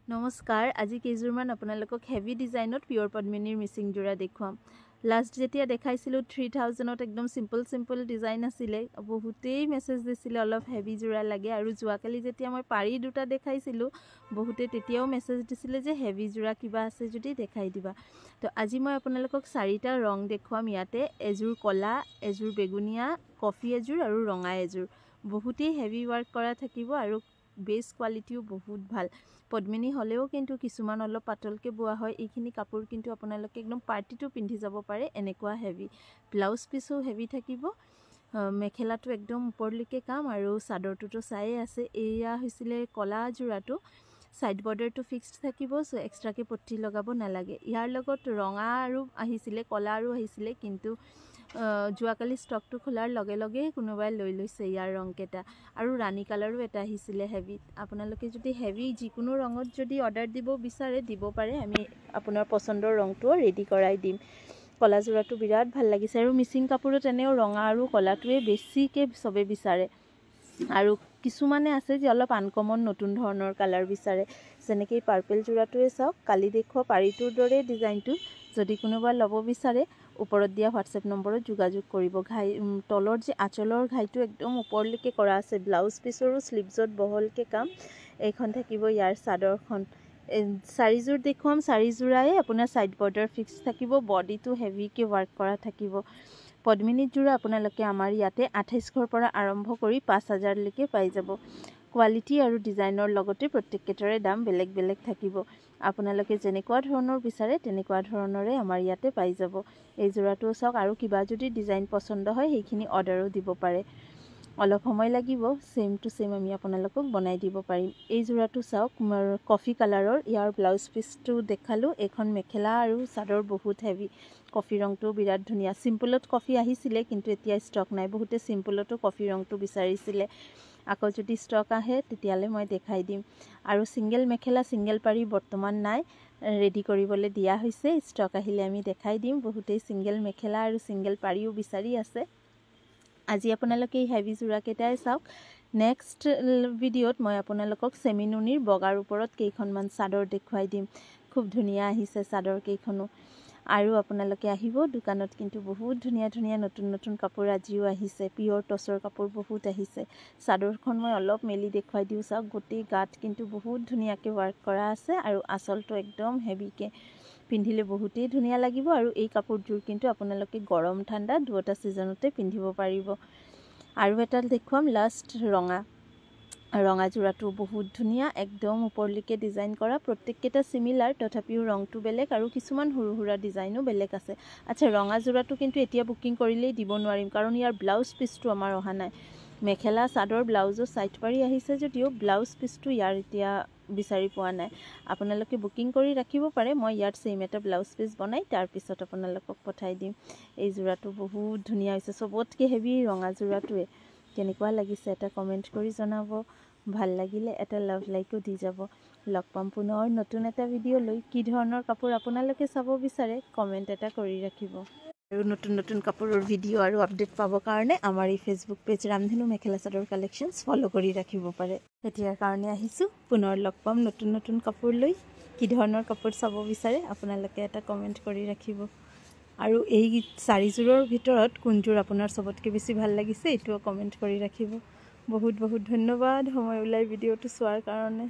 নমস্কাৰ আজি কেইজোৰমান আপোনালোকক হেভি ডিজাইনত পিয়ৰ পদ্মিনীৰ মিচিং জোৰা দেখুৱাম লাষ্ট যেতিয়া দেখাইছিলোঁ 3000ত একদম সিম্পল ডিজাইন আছিলে বহুতেই মেছেজ দিছিলে অলপ হেভি জোৰা লাগে আৰু জুৱাকালি যেতিয়া মই পাৰি দুটা দেখাইছিলোঁ বহুতে তেতিয়াও মেছেজ দিছিলে যে হেভি জোৰা কিবা আছে যদি দেখাই দিবা তো আজি মই আপোনালোকক চাৰিটা ৰং দেখুৱাম ইয়াতে এজোৰ কলা এজোৰ বেগুনিয়া কফি এজোৰ আৰু ৰঙা এজোৰ বহুতেই হেভি ওয়াৰ্ক কৰা থাকিব আৰু বেস কোয়ালিটিও বহুত ভাল পদ্মিনী হলেও কিন্তু কিছুমান অলপ পাতলকে বোৱা হয় এইখিনি কাপোৰ কিন্তু আপোনালোকে একদম পাৰ্টিটো পিন্ধি যাব পাৰে এনেকুৱা হেভি ব্লাউজ পিসও হেভি থাকিব মেখেলাটো একদম উপৰলৈকে কাম আৰু চাদৰটোটো চাই আছে এয়া হৈছিলে কলা জোৰাটো সাইড বৰ্ডাৰটো ফিক্সড থাকিব সো এক্সট্ৰাকে পট্টি লগাব নালাগে ইয়াৰ লগত ৰঙা আৰু আহিছিলে কলা আৰু আহিছিলে কিন্তু জুৱাকালি ষ্টকটো খোলাৰ লগে লগে কোনোবাই লৈ লৈছে ইয়াৰ ৰং কেটা আৰু ৰানী কালাৰো এটা আহিছিলে হেভি আপোনালোকে যদি হেভি যিকোনো ৰঙত যদি অৰ্ডাৰ দিব বিচাৰে দিব পাৰে আমি আপোনাৰ পছন্দৰ ৰংটো ৰেডি কৰাই দিম কলা জোৰাটো বিৰাট ভাল লাগিছে আৰু মিচিং কাপোৰত এনেও ৰঙা আৰু কলাটোৱে বেছিকে সবে বিচাৰে আৰু কিছুমানে আছে যে অলপ আনকমন নতুন ধৰণৰ কালাৰ বিচাৰে যেনেকৈ পাৰ্পল জোৰাটোৱে চাওক কালি দেখুৱা পাৰিটোৰ দৰে ডিজাইনটো যদি কোনোবা ল'ব বিচাৰে ওপৰত দিয়া হোৱাটসঅ্যাপ নম্বৰত যোগাযোগ কৰিব ঘাই তলৰ যে আঁচলৰ ঘাইটো একদম ওপৰলৈকে কৰা আছে ব্লাউজ পিছৰো স্লিভছত বহলকে কাম এইখন থাকিব ইয়াৰ চাদৰখন চাৰিজোৰ দেখুৱাম চাৰিজোৰাই আপোনাৰ সাইড বৰ্ডাৰ ফিক্স থাকিব বডিটো হেভিকে ওয়াৰ্ক কৰা থাকিব পদ্মিনীৰ জোৰা আপোনালোকে আমাৰ ইয়াতে 2800ৰ পৰা আৰম্ভ কৰি 5000 লৈকে পাই যাব কোৱালিটি আৰু ডিজাইনৰ লগতে প্ৰত্যেককেটাৰে দাম বেলেগ বেলেগ থাকিব আপোনালোকে যেনেকুৱা ধৰণৰ বিচাৰে তেনেকুৱা ধৰণৰে আমাৰ ইয়াতে পাই যাব এই জোৰাটো চাওক আৰু কিবা যদি ডিজাইন পছন্দ হয় সেইখিনি অৰ্ডাৰো দিব পাৰে অলপ সময় লাগিব সেম টু সেম আমি আপোনালোকক বনাই দিব পাৰিম এই জোৰাটো চাওক কফি কালাৰৰ ইয়াৰ ব্লাউজ পিসটো দেখালো এখন মেখেলা আৰু চাদৰ বহুত হেভি কফি ৰংটো বিৰাট ধুনিয়া সিম্পলত কফি আহিছিলে কিন্তু এতিয়া ষ্টক নাই বহুতে সিম্পলতো কফি ৰংটো বিচাৰিছিলে আকৌ যদি ষ্টক আহে তেতিয়ালে মই দেখাই দিম আৰু সিঙ্গেল মেখেলা সিঙ্গেল পাৰি বৰ্তমান নাই ৰেডি কৰিবলৈ দিয়া হৈছে ষ্টক আহিলে আমি দেখাই দিম বহুতেই সিঙ্গেল মেখেলা আৰু সিঙ্গেল পাৰিও বিচাৰি আছে আজি আপোনালোকে এই হেভি জোৰা কেটাই চাওক নেক্সট ভিডিঅ'ত মই আপোনালোকক সেমিনুনিৰ বগাৰ ওপৰত কেইখনমান চাদৰ দেখুৱাই দিম খুব ধুনিয়া আহিছে চাদৰ কেইখনো আৰু আপোনালোকে আহিব দোকানত কিন্তু বহুত ধুনিয়া নতুন কাপোৰ আজিও আহিছে পিয়ৰ টছৰ কাপোৰ বহুত আহিছে চাদৰখন মই অলপ মেলি দেখুৱাই দিও চাওক গোটেই গাত কিন্তু বহুত ধুনিয়াকে ওয়াৰ্ক কৰা আছে আৰু আঁচলটো একদম হেভিকে পিন্ধিলে বহুতেই ধুনিয়া লাগিব আৰু এই কাপোৰযোৰ কিন্তু আপোনালোকে গৰম ঠাণ্ডা দুটা সিজনতে পিন্ধিব পাৰিব আৰু এটা দেখুৱাম লাষ্ট ৰঙা জোৰাটো বহুত ধুনিয়া একদম উপৰলৈকে ডিজাইন কৰা প্ৰত্যেককেটা সিমিলাৰ তথাপিও ৰংটো বেলেগ আৰু কিছুমান হুৰুহুৰা ডিজাইনো বেলেগ আছে আচ্ছা ৰঙা জোৰাটো কিন্তু এতিয়া বুকিং কৰিলেই দিব নোৱাৰিম কাৰণ ইয়াৰ ব্লাউজ পিসটো আমাৰ অহা নাই মেখেলা চাদৰ ব্লাউজৰ সাইড পাৰি আহিছে যদিও ব্লাউজ পিসটো ইয়াৰ এতিয়া বিচাৰি পোৱা নাই আপোনালোকে বুকিং কৰি ৰাখিব পাৰে মই ইয়াত সেম এটা ব্লাউজ পিস বনাই তাৰ পিছত আপোনালোকক পঠাই দিম এই জোৰাটো বহুত ধুনিয়া হৈছে সবতকে হেভি ৰঙা জোৰাটোৱে কেনেকুৱা লাগিছে এটা কমেন্ট কৰি জনাব ভাল লাগিলে এটা লাভ লাইকও দি যাব লগ পাম পুনৰ নতুন এটা ভিডিঅ' লৈ কি ধৰণৰ কাপোৰ আপোনালোকে চাব বিচাৰে কমেন্ট এটা কৰি ৰাখিব আৰু নতুন কাপোৰৰ ভিডিঅ' আৰু আপডেট পাবৰ কাৰণে আমাৰ এই ফেসবুক পেজ ৰামধেনু মেখেলা চাদৰ কালেকশনছ ফলো কৰি ৰাখিব পাৰে এতিয়াৰ কাৰণে আহিছো পুনৰ লগ পাম নতুন কাপোৰ লৈ কি ধৰণৰ কাপোৰ চাব বিচাৰে আপোনালোকে এটা কমেন্ট কৰি ৰাখিব আৰু এই চাৰিজোৰৰ ভিতৰত কোনজোৰ আপোনাৰ সবতকে বেছি ভাল লাগিছে এটোও কমেন্ট কৰি ৰাখিব বহুত ধন্যবাদ সময় উলাই ভিডিঅ'টো চোৱাৰ কাৰণে